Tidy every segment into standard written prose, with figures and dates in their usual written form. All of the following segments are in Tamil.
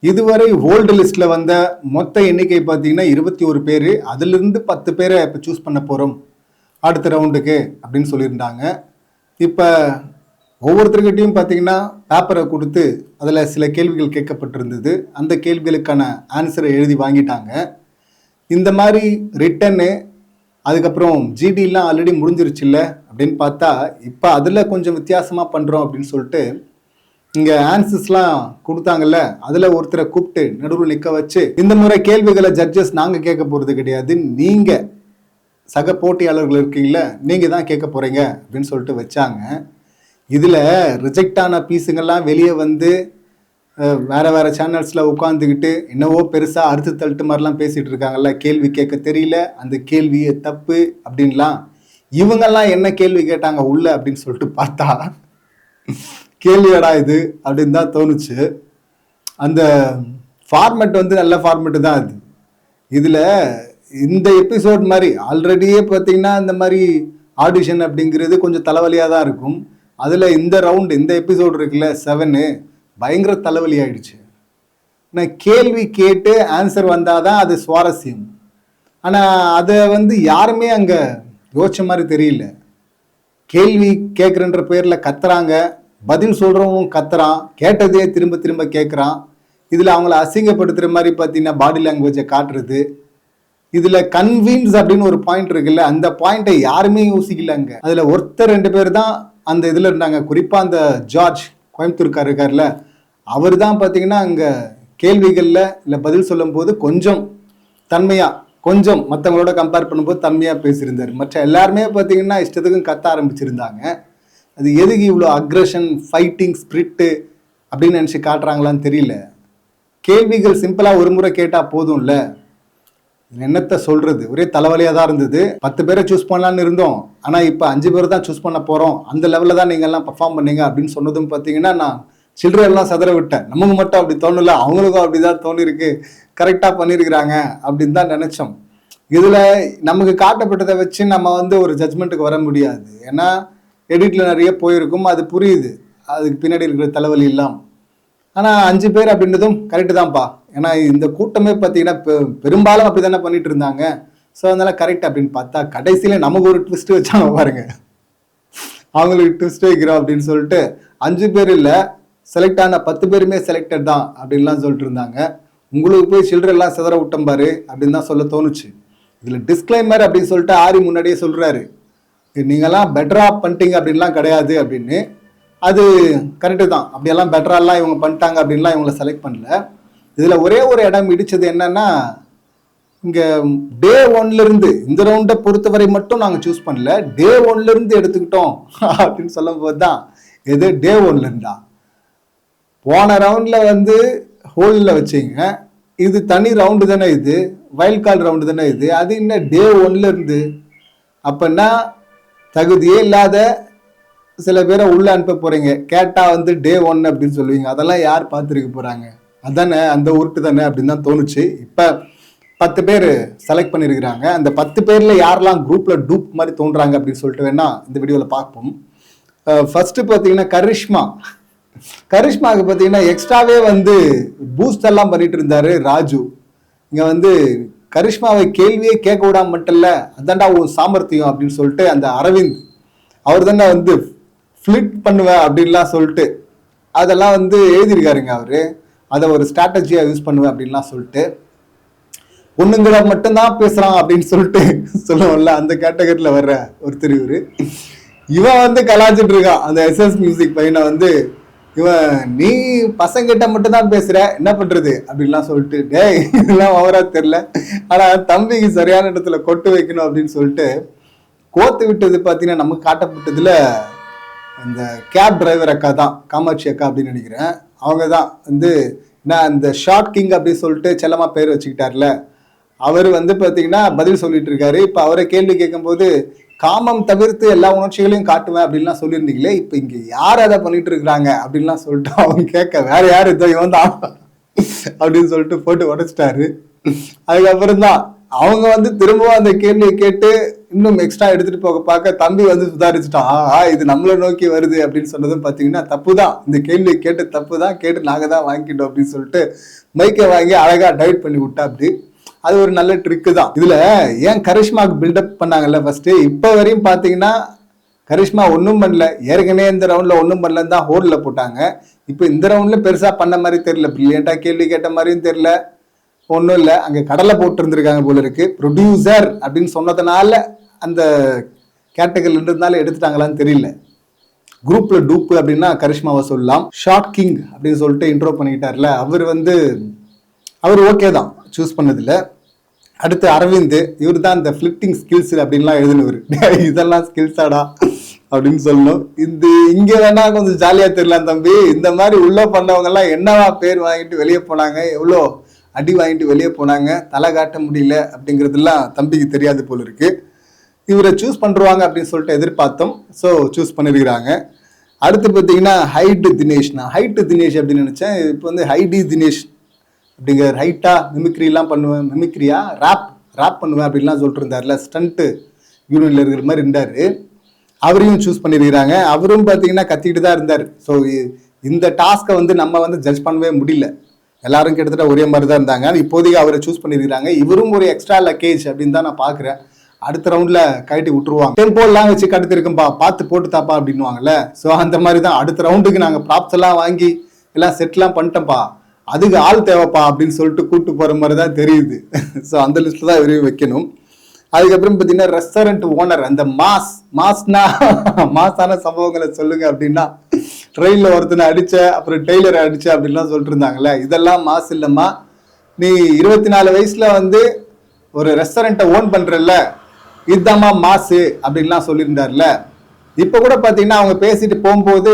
இதுவரை ஓல்டு லிஸ்ட்ல வந்த மொத்த எண்ணிக்கை பார்த்தீங்கன்னா 21 பேர். அதிலிருந்து 10 பேரை இப்போ சூஸ் பண்ண போகிறோம் அடுத்த ரவுண்டுக்கு அப்படின்னு சொல்லியிருந்தாங்க. இப்போ ஒவ்வொருத்தர்கிட்டையும் பார்த்தீங்கன்னா பேப்பரை கொடுத்து அதில் சில கேள்விகள் கேட்கப்பட்டிருந்தது. அந்த கேள்விகளுக்கான ஆன்சரை எழுதி வாங்கிட்டாங்க. இந்த மாதிரி ரிட்டனு அதுக்கப்புறம் ஜிடிலாம் ஆல்ரெடி முடிஞ்சிருச்சுல்ல அப்படின்னு பார்த்தா இப்போ அதில் கொஞ்சம் வித்தியாசமாக பண்ணுறோம் அப்படின்னு சொல்லிட்டு இங்கே ஆன்சர்ஸ்லாம் கொடுத்தாங்கல்ல, அதில் ஒருத்தரை கூப்பிட்டு நடுவில் நிற்க வச்சு இந்த முறை கேள்விகளை ஜட்ஜஸ் நாங்கள் கேட்க போகிறது கிடையாது, நீங்கள் சக போட்டியாளர்கள் இருக்கீங்கள நீங்கள் தான் கேட்க போகிறீங்க அப்படின்னு சொல்லிட்டு வச்சாங்க. இதில் ரிஜெக்ட் ஆன பீஸுங்கள்லாம் வெளியே வந்து வேறு வேறு சேனல்ஸில் உட்காந்துக்கிட்டு என்னவோ பெருசாக அறுத்து தள்ளிட்டு மாதிரிலாம் பேசிகிட்டு இருக்காங்கல்ல, கேள்வி கேட்க தெரியல, அந்த கேள்வியே தப்பு அப்படின்லாம். இவங்கெல்லாம் என்ன கேள்வி கேட்டாங்க உள்ள அப்படின்னு சொல்லிட்டு பார்த்தா கேள்வியடா இது அப்படின்னு தான் தோணுச்சு. அந்த ஃபார்மெட் வந்து நல்ல ஃபார்மெட்டு தான் அது. இதில் இந்த எபிசோட் மாதிரி ஆல்ரெடியே பார்த்தீங்கன்னா இந்த மாதிரி ஆடிஷன் அப்படிங்கிறது கொஞ்சம் தலைவலியாக தான் இருக்கும். அதில் இந்த ரவுண்டு இந்த எபிசோடு இருக்குல்ல 7 பயங்கர தலைவலி ஆயிடுச்சு. நான் கேள்வி கேட்டு ஆன்சர் வந்தால் தான் அது சுவாரஸ்யம். ஆனால் அதை வந்து யாருமே அங்கே யோசிச்ச மாதிரி தெரியல. கேள்வி கேட்குறன்ற பேரில் கத்துறாங்க, பதில் சொல்கிறவங்க கத்துறான், கேட்டதே திரும்ப திரும்ப கேட்குறான். இதில் அவங்கள அசிங்கப்படுத்துகிற மாதிரி பார்த்தீங்கன்னா பாடி லாங்குவேஜை காட்டுறது. இதில் கன்வீன்ஸ் அப்படின்னு ஒரு பாயிண்ட் இருக்குல்ல, அந்த பாயிண்ட்டை யாருமே யோசிக்கலங்க. அதில் ஒருத்தர் 2 பேர் தான் அந்த இதில் இருந்தாங்க. குறிப்பாக அந்த ஜார்ஜ் கோயம்புத்தூர்கார் இருக்கார்ல, அவர் தான் பார்த்தீங்கன்னா அங்கே கேள்விகளில் இல்லை பதில் சொல்லும் போது கொஞ்சம் தன்மையாக, கொஞ்சம் மற்றவங்களோட கம்பேர் பண்ணும்போது தன்மையாக பேசியிருந்தார். மற்ற எல்லாருமே பார்த்தீங்கன்னா இஷ்டத்துக்கும் கத்த ஆரம்பிச்சிருந்தாங்க. அது எதுக்கு இவ்வளோ அக்ரெஷன், ஃபைட்டிங் ஸ்பிரிட்டு அப்படின்னு நினச்சி காட்டுறாங்களான்னு தெரியல. கேள்விகள் சிம்பிளாக ஒரு முறை கேட்டால் போதும்ல, என்னத்தை சொல்கிறது, ஒரே தலைவலியாக தான் இருந்தது. 10 பேரை சூஸ் பண்ணலான்னு இருந்தோம், ஆனால் இப்போ 5 பேர் தான் சூஸ் பண்ண போகிறோம், அந்த லெவலில் தான் நீங்கள்லாம் பர்ஃபார்ம் பண்ணீங்க அப்படின்னு சொன்னதும் பார்த்தீங்கன்னா நான் சில்லறையெல்லாம் சதற விட்டேன். நமக்கு மட்டும் அப்படி தோணல, அவங்களுக்கும் அப்படி தான் தோணிருக்கு, கரெக்டாக பண்ணியிருக்கிறாங்க அப்படின்னு தான் நினச்சோம். இதில் நமக்கு காட்டப்பட்டதை வச்சு நம்ம வந்து ஒரு ஜட்ஜ்மெண்ட்டுக்கு வர முடியாது. ஏன்னா எடிட்டில் நிறைய போயிருக்கும், அது புரியுது, அதுக்கு பின்னாடி இருக்கிற தலைவலி எல்லாம். ஆனால் 5 பேர் அப்படின்றதும் கரெக்டு தான்ப்பா. ஏன்னா இந்த கூட்டமே பார்த்தீங்கன்னா பெரும்பாலும் அப்படி தானே பண்ணிட்டு இருந்தாங்க. ஸோ அதனால கரெக்ட் அப்படின்னு பார்த்தா கடைசியில் நமக்கு ஒரு ட்விஸ்ட் வச்சாங்க பாருங்க. அவங்களுக்கு ட்விஸ்ட் வைக்கிறோம் அப்படின்னு சொல்லிட்டு 5 பேர் இல்லை, செலக்ட் ஆன 10 பேருமே செலக்டட் தான் அப்படின்லாம் சொல்லிட்டு இருந்தாங்க. உங்களுக்கு போய் சில்லறையெல்லாம் சிதற விட்டம் பாரு அப்படின்னு தான் சொல்ல தோணுச்சு. இதில் டிஸ்க்ளைமர் அப்படின்னு சொல்லிட்டு ஆரி முன்னாடியே சொல்கிறாரு, நீங்கள்லாம் பெட்டராக பண்ணிட்டீங்க அப்படின்லாம் கிடையாது அப்படின்னு. அது கரெக்டு தான், அப்படியெல்லாம் பெட்டராலாம் இவங்க பண்ணிட்டாங்க அப்படின்லாம் இவங்களை செலக்ட் பண்ணல. இதில் ஒரே ஒரு இடம் இடித்தது என்னன்னா, இங்கே டே 1லேருந்து இந்த ரவுண்டை பொறுத்தவரை மட்டும் நாங்கள் சூஸ் பண்ணல, டே 1லேருந்து எடுத்துக்கிட்டோம் அப்படின்னு சொல்லும் போது தான் எது டே 1லேருந்தா. போன ரவுண்டில் வந்து ஹோலில் வச்சிங்க, இது தனி ரவுண்டு தானே, இது வைல்ட் கார்டு ரவுண்டு தானே இது, அது இன்னும் டே 1லேருந்து. அப்படின்னா தகுதியே இல்லாத சில பேரை உள்ளே அனுப்ப போகிறீங்க, கேட்டால் வந்து டே 1 அப்படின்னு சொல்லுவீங்க. அதெல்லாம் யார் பார்த்துருக்க போகிறாங்க, அதானே அந்த உருட்டு தானே அப்படின்னு தான் தோணுச்சு. இப்போ 10 பேர் செலக்ட் பண்ணியிருக்கிறாங்க. அந்த 10 பேரில் யாரெல்லாம் குரூப்பில் டூப் மாதிரி தோன்றாங்க அப்படின்னு சொல்லிட்டு வேணா இந்த வீடியோவில் பார்ப்போம். ஃபர்ஸ்ட்டு பார்த்தீங்கன்னா கரிஷ்மாவுக்கு பார்த்தீங்கன்னா எக்ஸ்ட்ராவே வந்து பூஸ்ட் எல்லாம் பண்ணிட்டு இருந்தாரு ராஜு. இங்கே வந்து கரிஷ்மாவை கேள்வியே கேட்க விடாம மட்டும் இல்லை, அதான்டா ஒரு சாமர்த்தியம் அப்படின்னு சொல்லிட்டு அந்த அரவிந்த் அவர் தானே வந்து ஃப்ளிட் பண்ணுவேன் அப்படின்லாம் சொல்லிட்டு அதெல்லாம் வந்து எழுதியிருக்காருங்க. அவர் அதை ஒரு ஸ்ட்ராட்டஜியாக யூஸ் பண்ணுவேன் அப்படின்லாம் சொல்லிட்டு பொண்ணுங்களை மட்டும்தான் பேசுகிறான் அப்படின்னு சொல்லிட்டு சொல்லுவோம்ல, அந்த கேட்டகரியில் வர்ற ஒருத்தர் இவன் வந்து கலாச்சிட்டு இருக்கான். அந்த SS மியூசிக் பையனை வந்து இவன், நீ பசங்கிட்ட மட்டும் தான் பேசுற, என்ன பண்றது அப்படின்லாம் சொல்லிட்டு, டேய் இதெல்லாம் ஓவரா தெரியல, ஆனா தம்பிக்கு சரியான இடத்துல கொட்டு வைக்கணும் அப்படின்னு சொல்லிட்டு கோத்து விட்டது. பார்த்தீங்கன்னா நமக்கு காட்டப்பட்டதுல அந்த கேப் டிரைவர் அக்கா தான், காமாட்சி அக்கா அப்படின்னு நினைக்கிறேன். அவங்க தான் வந்து நான் இந்த ஷார்ட் கிங் அப்படின்னு சொல்லிட்டு செல்லமா பேர் வச்சுக்கிட்டார்ல, அவர் வந்து பார்த்தீங்கன்னா பதில் சொல்லிட்டு இருக்காரு. இப்போ அவரை கேள்வி கேட்கும்போது காமம் தவிர்த்து எல்லா உணர்ச்சிகளையும் காட்டுவேன் அப்படின்லாம் சொல்லியிருந்தீங்களே, இப்போ இங்கே யார் அதை பண்ணிட்டு இருக்கிறாங்க அப்படின்லாம் சொல்லிட்டு அவங்க கேட்க, வேற யார் இதோ இவன் தான் அப்படின்னு சொல்லிட்டு போட்டு உடைச்சிட்டாரு. அதுக்கப்புறம் தான் அவங்க வந்து திரும்பவும் அந்த கேள்வியை கேட்டு இன்னும் எக்ஸ்ட்ரா எடுத்துட்டு போக பார்க்க தம்பி வந்து சுதாரிச்சுட்டான், இது நம்மளை நோக்கி வருது அப்படின்னு சொன்னதும் பார்த்தீங்கன்னா தப்பு தான், இந்த கேள்வியை கேட்டு தப்பு தான், கேட்டு நாங்கள் தான் வாங்கிட்டோம் அப்படின்னு சொல்லிட்டு மைக்கை வாங்கி அழகா டைவர்ட் பண்ணி விட்டா அப்படி. அது ஒரு நல்ல ட்ரிக்கு தான். இதுல ஏன் கரிஷ்மாவுக்கு பில்டப் பண்ணாங்கல்ல ஃபர்ஸ்ட், இப்போ வரையும் பாத்தீங்கன்னா கரிஷ்மா ஒன்றும் பண்ணல. ஏற்கனவே இந்த ரவுண்ட்ல ஒன்றும் பண்ணலன்னு தான் ஹோல்ல போட்டாங்க. இப்போ இந்த ரவுண்ட்ல பெருசா பண்ண மாதிரி தெரியல, பிரில்லியண்டா கேள்வி கேட்ட மாதிரியும் தெரியல, ஒன்றும் இல்லை. அங்கே கடலை போட்டு இருந்திருக்காங்க போல இருக்கு. ப்ரொடியூசர் அப்படின்னு சொன்னதுனால அந்த கேட்டகரியில் இருந்ததுனால எடுத்துட்டாங்களான்னு தெரியல. குரூப்ல டூப்பு அப்படின்னா கரிஷ்மாவை சொல்லலாம். ஷாக்கிங் அப்படின்னு சொல்லிட்டு இன்ட்ரோ பண்ணிக்கிட்டார்ல, அவர் ஓகே தான் சூஸ் பண்ணதில்ல. அடுத்து அரவிந்த், இவர் தான் இந்த ஃபிளிட்டிங் ஸ்கில்ஸ் அப்படின்லாம் எழுதினவர். இதெல்லாம் ஸ்கில்ஸாடா அப்படின்னு சொல்லணும். இங்கே வேணா கொஞ்சம் ஜாலியாக தெரியலாம் தம்பி. இந்த மாதிரி உள்ள பண்ணவங்க எல்லாம் என்னவா பேர் வாங்கிட்டு வெளியே போனாங்க, எவ்வளோ அடி வாங்கிட்டு வெளியே போனாங்க, தலை காட்ட முடியல அப்படிங்கிறதுலாம் தம்பிக்கு தெரியாது போல இருக்கு. இவரை சூஸ் பண்ணுவாங்க அப்படின்னு சொல்லிட்டு எதிர்பார்த்தோம். ஸோ சூஸ் பண்ணிருக்கிறாங்க. அடுத்து பார்த்தீங்கன்னா ஹைட்டு தினேஷ். நான் ஹைட்டு தினேஷ் அப்படின்னு நினச்சேன். இப்போ வந்து ஹைடி தினேஷ் அப்படிங்கிற ஹைட்டா மிமிக்ரிலாம் பண்ணுவேன், மிமிக்ரியா ரேப் பண்ணுவேன் அப்படின்லாம் சொல்லிட்டு இருந்தார்ல, ஸ்டண்ட்டு யூனியனில் இருக்கிற மாதிரி இருந்தார். அவரையும் சூஸ் பண்ணியிருக்கிறாங்க. அவரும் பார்த்தீங்கன்னா கத்திக்கிட்டு தான் இருந்தார். ஸோ இந்த டாஸ்க்கை வந்து நம்ம வந்து ஜட்ஜ் பண்ணவே முடியல. எல்லாரும் கிட்டத்தட்ட ஒரே மாதிரி தான் இருந்தாங்க. இப்போதைக்கு அவரை சூஸ் பண்ணியிருக்கிறாங்க. இவரும் ஒரு எக்ஸ்ட்ரா லக்கேஜ் அப்படின்னு தான் நான் பார்க்குறேன். அடுத்த ரவுண்டில் கட்டி விட்டுருவாங்க. டெம்போலாம் வச்சு கட்டுத்திருக்கும்பா, பார்த்து போட்டு தாப்பா அப்படின்வாங்கல்ல. ஸோ அந்த மாதிரி தான் அடுத்த ரவுண்டுக்கு நாங்கள் ப்ராப்ஸ் எல்லாம் வாங்கி எல்லாம் செட்லாம் பண்ணிட்டோம்ப்பா, அதுக்கு ஆள் தேவைப்பா அப்படின்னு சொல்லிட்டு கூப்பிட்டு போகிற மாதிரி தான் தெரியுது. ஸோ அந்த லிஸ்ட்டில் தான் இவரையும் வைக்கணும். அதுக்கப்புறம் பார்த்தீங்கன்னா ரெஸ்டாரண்ட் ஓனர், அந்த மாஸான சம்பவங்களை சொல்லுங்க அப்படின்னா, ட்ரெயினில் ஒருத்தனை அடிச்ச, அப்புறம் டெய்லரை அடிச்ச அப்படின்லாம் சொல்லிட்டு இருந்தாங்கல்ல. இதெல்லாம் மாஸ் இல்லைம்மா, நீ 24 வயசுல வந்து ஒரு ரெஸ்டாரண்ட்டை ஓன் பண்றல்ல, இதுதாம்மா மாசு அப்படின்லாம் சொல்லியிருந்தார்ல. இப்போ கூட பார்த்தீங்கன்னா அவங்க பேசிட்டு போகும்போது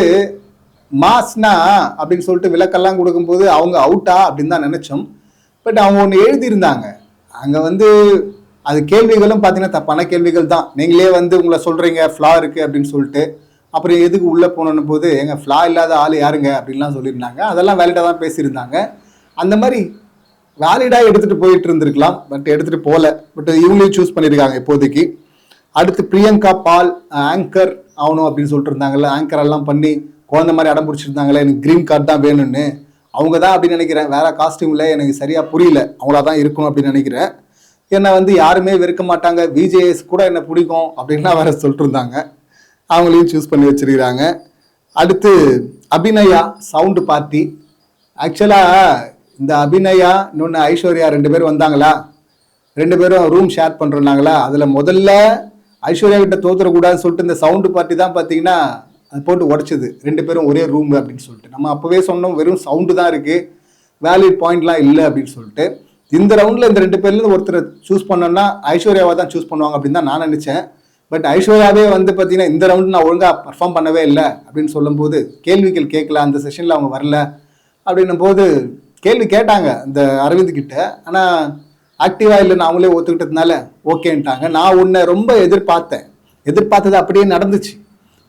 மாஸ்னா அப்படின்னு சொல்லிட்டு விளக்கெல்லாம் கொடுக்கும்போது அவங்க அவுட்டா அப்படின்னு தான் நினைச்சோம். பட் அவங்க ஒன்று எழுதியிருந்தாங்க அங்கே வந்து, அது கேள்விகளும் பார்த்தீங்கன்னா தப்பான கேள்விகள் தான். நீங்களே வந்து உங்களை சொல்கிறீங்க ஃப்ளா இருக்குது அப்படின்னு சொல்லிட்டு, அப்புறம் எதுக்கு உள்ளே போனோன்னு போது எங்கள் ஃப்ளா இல்லாத ஆள் யாருங்க அப்படின்லாம் சொல்லியிருந்தாங்க. அதெல்லாம் வேலிடாக தான் பேசியிருந்தாங்க. அந்த மாதிரி வேலிடாக எடுத்துகிட்டு போயிட்டு இருந்திருக்கலாம், பட் எடுத்துகிட்டு போகல. பட் இவங்களையும் சூஸ் பண்ணியிருக்காங்க இப்போதைக்கு. அடுத்து பிரியங்கா பால், ஆங்கர் ஆகணும் அப்படின்னு சொல்லிட்டு இருந்தாங்கல்ல. ஆங்கர் எல்லாம் பண்ணி குழந்த மாதிரி அடம் பிடிச்சிருந்தாங்களே, எனக்கு க்ரீன் கார்டு தான் வேணும்னு. அவங்க தான் அப்படின்னு நினைக்கிறேன். வேற காஸ்டியூமில் எனக்கு சரியாக புரியல, அவங்களா தான் இருக்கணும் அப்படின்னு நினைக்கிறேன். என்னை வந்து யாருமே வெறுக்க மாட்டாங்க, விஜேஎஸ் கூட என்னை பிடிக்கும் அப்படின்லாம் வேற சொல்லிட்டு இருந்தாங்க. அவங்களையும் சூஸ் பண்ணி வச்சிருக்கிறாங்க. அடுத்து அபிநயா சவுண்டு பார்ட்டி. ஆக்சுவலாக இந்த அபிநயா இன்னொன்று ஐஸ்வர்யா 2 பேரும் வந்தாங்களா, 2 பேரும் ரூம் ஷேர் பண்ணுறாங்களா. அதில் முதல்ல ஐஸ்வர்யா கிட்ட தோத்துறக்கூடாதுன்னு சொல்லிட்டு இந்த சவுண்டு பார்ட்டி தான் பார்த்தீங்கன்னா அது போட்டு உடச்சிது. 2 பேரும் ஒரே ரூம் அப்படின்னு சொல்லிட்டு நம்ம அப்போவே சொன்னோம், வெறும் சவுண்டு தான் இருக்குது, வேலிட் பாயிண்ட்லாம் இல்லை அப்படின்னு சொல்லிட்டு. இந்த ரவுண்டில் இந்த 2 பேர்லேருந்து ஒருத்தரை சூஸ் பண்ணோன்னா ஐஸ்வர்யாவை தான் சூஸ் பண்ணுவாங்க அப்படின்னு தான் நான் நினச்சேன். பட் ஐஸ்வர்யாவே வந்து பார்த்தீங்கன்னா இந்த ரவுண்டு நான் ஒழுங்காக பர்ஃபார்ம் பண்ணவே இல்லை அப்படின்னு சொல்லும்போது, கேள்விகள் கேட்கல, அந்த செஷனில் அவங்க வரல அப்படின்னும் போது கேள்வி கேட்டாங்க இந்த அரவிந்த் கிட்ட. ஆனால் ஆக்டிவாக இல்லைன்னு அவங்களே ஒத்துக்கிட்டதுனால ஓகேன்ட்டாங்க. நான் உன்னை ரொம்ப எதிர்பார்த்தது அப்படியே நடந்துச்சு.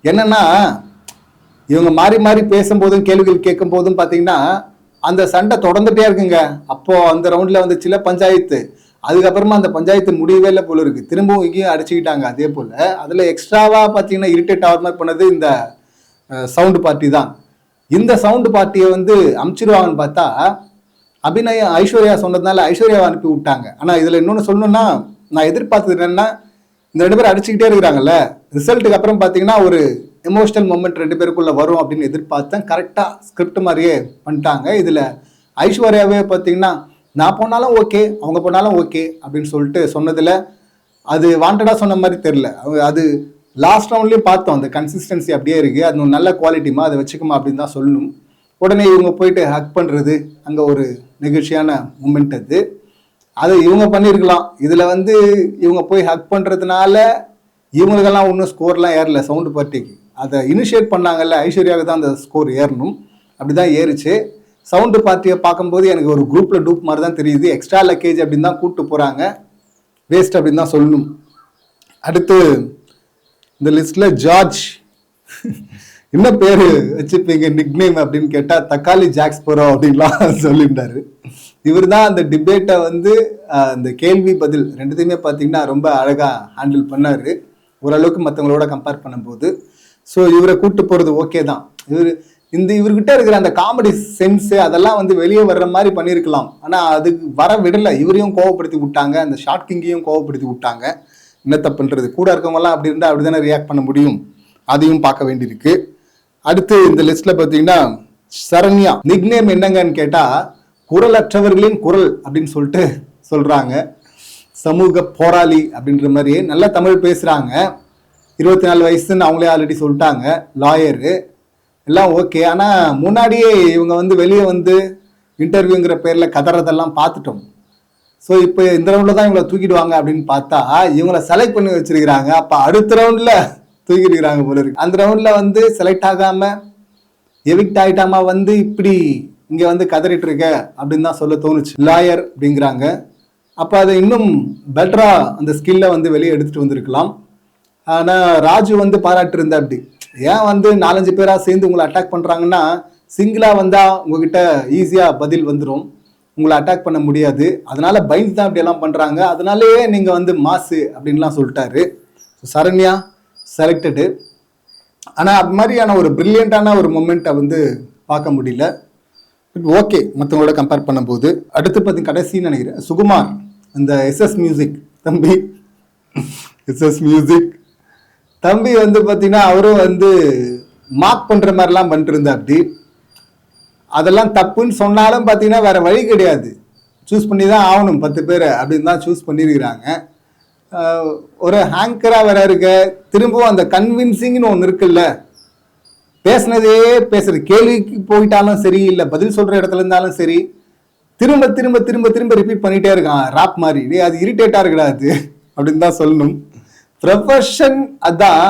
என்னன்னா இவங்க மாறி மாறி பேசும்போதும் கேள்விகள் கேட்கும் போதும் பார்த்தீங்கன்னா அந்த சண்டை தொடர்ந்துட்டே இருக்குங்க. அப்போ அந்த ரவுண்டில் வந்துச்சுல பஞ்சாயத்து, அதுக்கப்புறமா அந்த பஞ்சாயத்து முடியவே இல்லை போல இருக்கு. திரும்பவும் இங்கேயும் அடிச்சுக்கிட்டாங்க. அதே போல் அதில் எக்ஸ்ட்ராவாக பார்த்தீங்கன்னா இரிட்டேட் ஆகிற மாதிரி பண்ணது இந்த சவுண்டு பார்ட்டி தான். இந்த சவுண்டு பார்ட்டியை வந்து அமுச்சிருவாங்கன்னு பார்த்தா அபிநயா ஐஸ்வர்யா சொன்னதுனால ஐஸ்வர்யாவை அனுப்பி விட்டாங்க. ஆனால் இதில் இன்னொன்று சொல்லணும்னா, நான் எதிர்பார்த்தது என்னன்னா, இந்த 2 பேரும் அடிச்சுக்கிட்டே இருக்கிறாங்கல்ல, ரிசல்ட்டுக்கு அப்புறம் பார்த்தீங்கன்னா ஒரு எமோஷனல் மொமெண்ட் 2 பேருக்குள்ள வரும் அப்படின்னு எதிர்பார்த்தேன். கரெக்டாக ஸ்கிரிப்ட் மாதிரியே பண்ணிட்டாங்க. இதில் ஐஸ்வர்யாவே பார்த்தீங்கன்னா நான் போனாலும் ஓகே, அவங்க போனாலும் ஓகே அப்படின்னு சொல்லிட்டு சொன்னதில் அது வாண்டடாக சொன்ன மாதிரி தெரில. அது லாஸ்ட் ரவுண்ட்லேயும் பார்த்தோம், அந்த கன்சிஸ்டன்சி அப்படியே இருக்குது. அது நல்ல குவாலிட்டிமா, அதை வச்சுக்குமா அப்படின்னு தான் சொல்லணும். உடனே இவங்க போயிட்டு ஹக் பண்ணுறது அங்கே ஒரு நெகிழ்ச்சியான மூமெண்ட். அது இவங்க பண்ணியிருக்கலாம். இதில் வந்து இவங்க போய் ஹக் பண்ணுறதுனால இவங்களுக்கெல்லாம் ஒன்றும் ஸ்கோர்லாம் ஏறல சவுண்டு பார்ட்டிக்கு. அதை இனிஷியேட் பண்ணாங்கல்ல ஐஸ்வர்யாவுக்கு தான் அந்த ஸ்கோர் ஏறணும், அப்படி தான் ஏறிச்சு. சவுண்டு பார்ட்டியை பார்க்கும்போது எனக்கு ஒரு குரூப்பில் டூப் மாதிரி தான் தெரியுது. எக்ஸ்ட்ரா லக்கேஜ் அப்படின்னு தான் கூப்பிட்டு போகிறாங்க, வேஸ்ட் அப்படின்னு தான் சொல்லணும். அடுத்து இந்த லிஸ்ட்டில் ஜார்ஜ் என்ன பேர் வச்சுப்பீங்க நிக்நேம் அப்படின்னு கேட்டால் தக்காளி ஜாக்ஸ்பரோ அப்படின்லாம் சொல்லியிருந்தாரு. இவர் தான் அந்த டிபேட்டை வந்து அந்த கேள்வி பதில் 2த்தையுமே பார்த்தீங்கன்னா ரொம்ப அழகாக ஹேண்டில் பண்ணார், ஓரளவுக்கு மற்றவங்களோட கம்பேர் பண்ணும்போது. ஸோ இவரை கூப்பிட்டு போகிறது ஓகே தான். இவர்கிட்ட இருக்கிற அந்த காமெடி சென்ஸ் அதெல்லாம் வந்து வெளியே வர்ற மாதிரி பண்ணியிருக்கலாம். ஆனால் அதுக்கு வர விடலை. இவரையும் கோவப்படுத்தி விட்டாங்க, அந்த ஷார்ட் கிங்கையும் கோவப்படுத்தி விட்டாங்க. என்ன தப்புன்றது, கூட இருக்கவங்கலாம் அப்படி இருந்தால் அப்படி தானே ரியாக்ட் பண்ண முடியும். அதையும் பார்க்க வேண்டியிருக்கு. அடுத்து இந்த லிஸ்ட்ல பார்த்தீங்கன்னா சரண்யா நிக்நேம் என்னங்கன்னு கேட்டால் குரலற்றவர்களின் குரல் அப்படின்னு சொல்லிட்டு சொல்கிறாங்க. சமூக போராளி அப்படின்ற மாதிரி நல்லா தமிழ் பேசுகிறாங்க. 24 வயசுன்னு அவங்களே ஆல்ரெடி சொல்லிட்டாங்க. லாயரு எல்லாம் ஓகே. ஆனால் முன்னாடியே இவங்க வந்து வெளியே வந்து இன்டர்வியூங்கிற பேரில் கதறதெல்லாம் பார்த்துட்டோம். ஸோ இப்போ இந்த ரவுண்டில் தான் இவங்களை தூக்கிடுவாங்க அப்படின்னு பார்த்தா இவங்களை செலக்ட் பண்ணி வச்சிருக்கிறாங்க. அப்போ அடுத்த ரவுண்டில் தூக்கிடுக்கிறாங்க போல இருக்கு. அந்த ரவுண்டில் வந்து செலக்ட் ஆகாமல் எவிக்ட் ஆகிட்டாமா வந்து இப்படி இங்கே வந்து கதறிட்டு இருக்க அப்படின்னு தான் சொல்ல தோணுச்சு. லாயர் அப்படிங்கிறாங்க. அப்போ அதை இன்னும் பெட்டராக அந்த ஸ்கில்லை வந்து வெளியே எடுத்துகிட்டு வந்திருக்கலாம். ஆனால் ராஜு வந்து பாராட்டு இருந்தா அப்படி ஏன் வந்து 4-5 பேராக சேர்ந்து உங்களை அட்டாக் பண்ணுறாங்கன்னா சிங்கிளாக வந்தால் உங்ககிட்ட ஈஸியாக பதில் வந்துடும், உங்களை அட்டாக் பண்ண முடியாது, அதனால பயந்து தான் அப்படியெல்லாம் பண்ணுறாங்க, அதனாலேயே நீங்கள் வந்து மாசு அப்படின்லாம் சொல்லிட்டாரு. சரண்யா செலக்டடு. ஆனால் அது மாதிரியான ஒரு பிரில்லியண்டான ஒரு மொமெண்ட்டை வந்து பார்க்க முடியல. ஓகே மற்றவங்களோட கம்பேர் பண்ணும்போது. அடுத்து பார்த்தீங்க கடைசின்னு நினைக்கிறேன் சுகுமார், இந்த எஸ்எஸ் மியூசிக் தம்பி. எஸ்எஸ் மியூசிக் தம்பி வந்து பார்த்தீங்கன்னா அவரும் வந்து மார்க் பண்ணுற மாதிரிலாம் பண்ணிட்டு இருந்தா அப்படி. அதெல்லாம் தப்புன்னு சொன்னாலும் பார்த்தீங்கன்னா வேற வழி கிடையாது, சூஸ் பண்ணி தான் ஆகணும் 10 பேரை அப்படின்னு தான் சூஸ் பண்ணியிருக்கிறாங்க. ஒரு ஹேங்கராக வேற இருக்க. திரும்பவும் அந்த கன்வின்சிங்னு ஒன்று இருக்குல்ல, பேசுனதே பேசுறது, கேள்விக்கு போயிட்டாலும் சரி இல்லை பதில் சொல்கிற இடத்துல இருந்தாலும் சரி திரும்ப திரும்ப திரும்ப திரும்ப ரிப்பீட் பண்ணிகிட்டே இருக்கான் ராப் மாதிரி. அது இரிட்டேட்டாக இருக்கக்கூடாது அப்படின்னு தான் சொல்லணும். ப்ரொஃபஷன் அதான்,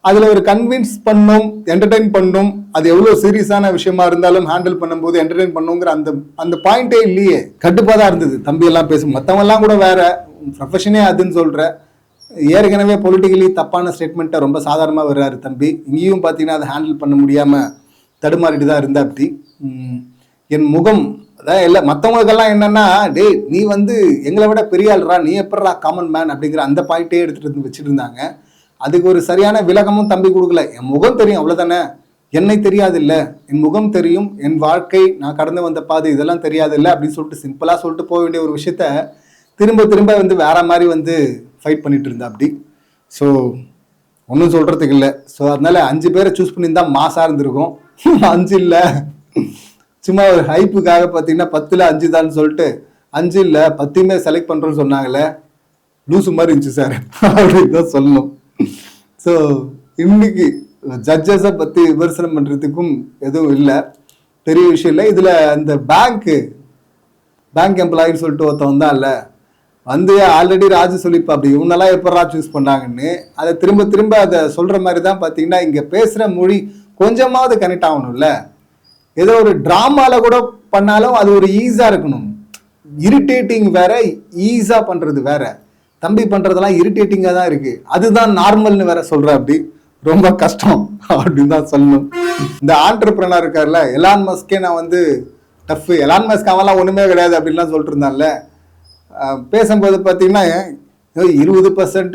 அதில் ஒரு கன்வின்ஸ் பண்ணும், என்டர்டெயின் பண்ணும். அது எவ்வளோ சீரியஸான விஷயமா இருந்தாலும் ஹேண்டில் பண்ணும்போது என்டர்டெயின் பண்ணுங்கிற அந்த பாயிண்டே இல்லையே. கட்டுப்பாக தான் இருந்தது. தம்பி எல்லாம் பேசும், மற்றவங்கெல்லாம் கூட வேற ப்ரொஃபஷனே அதுன்னு சொல்கிற. ஏற்கனவே பொலிட்டிக்கலி தப்பான ஸ்டேட்மெண்ட்டை ரொம்ப சாதாரணமாக வர்றாரு தம்பி. இங்கேயும் பார்த்தீங்கன்னா அதை ஹேண்டில் பண்ண முடியாமல் தடுமாறிட்டு தான் இருந்தா அப்படி. என் முகம் அதான் இல்லை மற்றவங்களுக்கெல்லாம் என்னன்னா, டே நீ வந்து எங்களை விட பெரிய ஆள்றா, நீ எப்படா காமன் மேன் அப்படிங்கிற அந்த பாயிண்டே எடுத்துகிட்டு வந்து வச்சுட்டு இருந்தாங்க. அதுக்கு ஒரு சரியான விளக்கமும் தம்பி கொடுக்கல. என் முகம் தெரியும் அவ்வளோதானே, என்னை தெரியாது இல்லை, என் முகம் தெரியும், என் வாழ்க்கை, நான் கடந்து வந்த பாதை இதெல்லாம் தெரியாது இல்லை அப்படின்னு சொல்லிட்டு சிம்பிளாக சொல்லிட்டு போக வேண்டிய ஒரு விஷயத்த திரும்ப திரும்ப வந்து வேற மாதிரி வந்து ஃபைட் பண்ணிட்டு இருந்தா அப்படி. ஸோ ஒன்றும் சொல்கிறதுக்கு இல்லை. ஸோ அதனால 5 பேரை சூஸ் பண்ணியிருந்தா மாசாக இருந்திருக்கும். 5 இல்லை, சும்மா ஒரு ஹைப்புக்காக பார்த்தீங்கன்னா 10ல் 5 தான் சொல்லிட்டு 5 இல்லை 10மே செலக்ட் பண்ணுறோன்னு சொன்னாங்களே, லூசு மாதிரி இருந்துச்சு சார் அப்படின்னு தான் சொல்லணும். ஸோ இன்னைக்கு ஜட்ஜஸை பற்றி விமர்சனம் பண்ணுறதுக்கும் எதுவும் இல்லை, பெரிய விஷயம் இல்லை. இதில் அந்த பேங்க் எம்ப்ளாயின்னு சொல்லிட்டு ஒருத்தன் தான் இல்லை வந்து ஆல்ரெடி ராஜு சொல்லிப்பா அப்படி இவனெல்லாம் எப்படா சூஸ் பண்ணாங்கன்னு அதை திரும்ப திரும்ப அதை சொல்கிற மாதிரி தான். பார்த்தீங்கன்னா இங்கே பேசுகிற மொழி கொஞ்சமாவது கனெக்ட் ஆகணும்ல. ஏதோ ஒரு ட்ராமாவில் கூட பண்ணாலும் அது ஒரு ஈஸாக இருக்கணும். இரிட்டேட்டிங் வேற, ஈஸாக பண்ணுறது வேற. தம்பி பண்ணுறதெல்லாம் இரிட்டேட்டிங்காக தான் இருக்குது, அதுதான் நார்மல்னு வேற சொல்கிற அப்படி. ரொம்ப கஷ்டம் அப்படின்னு தான் சொல்லணும். இந்த ஆண்டர்பிரனர் இருக்கார்ல எலான் மஸ்கே, நான் வந்து டஃப் எலான் மஸ்க் அவெல்லாம் ஒன்றுமே கிடையாது அப்படின்லாம் சொல்லிட்டு இருந்தான்ல. பேசும்போது பார்த்தீங்கன்னா 20%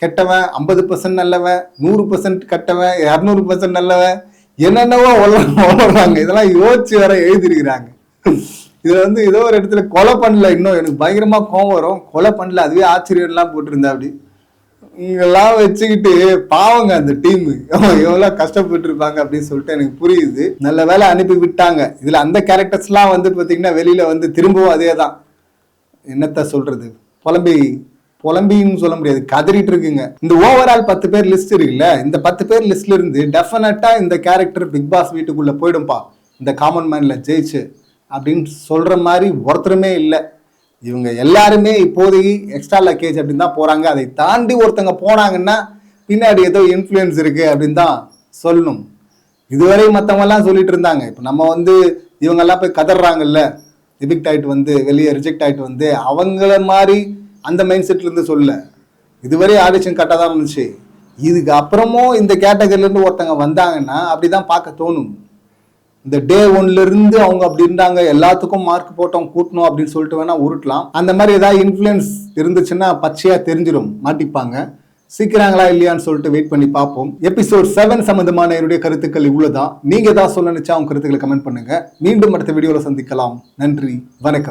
கெட்டவன், 50% நல்லவன், 100% கெட்டவன், 200% நல்லவன், என்னென்னவோ வளர்றாங்க. இதெல்லாம் யோசிச்சு வேற எழுதிருக்கிறாங்க. இதுல வந்து ஏதோ ஒரு இடத்துல கொலை பண்ணல, இன்னும் எனக்கு பயங்கரமா கோவம் வரும், கொலை பண்ணல அதுவே ஆச்சரியம்லாம் போட்டிருந்தா அப்படி. இங்கெல்லாம் வச்சுக்கிட்டு பாவங்க அந்த டீம் எவ்வளோ கஷ்டப்பட்டு இருப்பாங்க அப்படின்னு சொல்லிட்டு எனக்கு புரியுது. நல்ல வேலை அனுப்பி விட்டாங்க. இதுல அந்த கேரக்டர்ஸ்லாம் வந்து பார்த்தீங்கன்னா வெளியில வந்து திரும்பவும் அதே தான், என்னத்த சொல்றது, புலம்பின்னு சொல்ல முடியாது, கதறிட்டு இருக்குங்க. இந்த ஓவரால் 10 பேர் லிஸ்ட் இருக்குல்ல, இந்த 10 பேர் லிஸ்ட்ல இருந்து டெஃபினட்டா இந்த கேரக்டர் பிக் பாஸ் வீட்டுக்குள்ள போயிடும்பா இந்த காமன் மேன்ல ஜெயிச்சு அப்படின்னு சொல்ற மாதிரி ஒருத்தருமே இல்லை. இவங்க எல்லாருமே இப்போதைக்கு எக்ஸ்ட்ரா லக்கேஜ் அப்படின்னு தான் போறாங்க. அதை தாண்டி ஒருத்தங்க போனாங்கன்னா பின்னாடி ஏதோ இன்ஃப்ளூயன்ஸ் இருக்கு அப்படின்னு தான் சொல்லணும். இதுவரை மற்றவங்க எல்லாம் சொல்லிட்டு இருந்தாங்க. இப்போ நம்ம வந்து இவங்கெல்லாம் போய் கதறாங்கல்ல, எவிக்ட் ஆகிட்டு வந்து வெளியே ரிஜெக்ட் ஆகிட்டு வந்து அவங்கள மாதிரி அந்த மைண்ட் செட்ல இருந்து சொல்ல. இதுவரை ஆடிஷன் கரெக்டாக தான் இருந்துச்சு. இதுக்கு அப்புறமும் இந்த கேட்டகரியிலேருந்து ஒருத்தங்க வந்தாங்கன்னா அப்படிதான் பார்க்க தோணும். இந்த டே 1ல இருந்து அவங்க அப்படி இருந்தாங்க, எல்லாத்துக்கும் மார்க் போட்டோம் கூட்டணும் அப்படின்னு சொல்லிட்டு வேணா உருட்டலாம். அந்த மாதிரி ஏதாவது இன்ஃப்ளூயன்ஸ் இருந்துச்சுன்னா பச்சையா தெரிஞ்சிடும், மாட்டிப்பாங்க. சீக்கிராங்களா இல்லையான்னு சொல்லிட்டு வெயிட் பண்ணி பார்ப்போம். எபிசோட் 7 சம்பந்தமான என்னுடைய கருத்துக்கள் இவ்வளவுதான். நீங்க ஏதாவது சொல்ல நினைச்சா உங்க கருத்துக்களை கமெண்ட் பண்ணுங்க. மீண்டும் அடுத்த வீடியோல சந்திக்கலாம். நன்றி, வணக்கம்.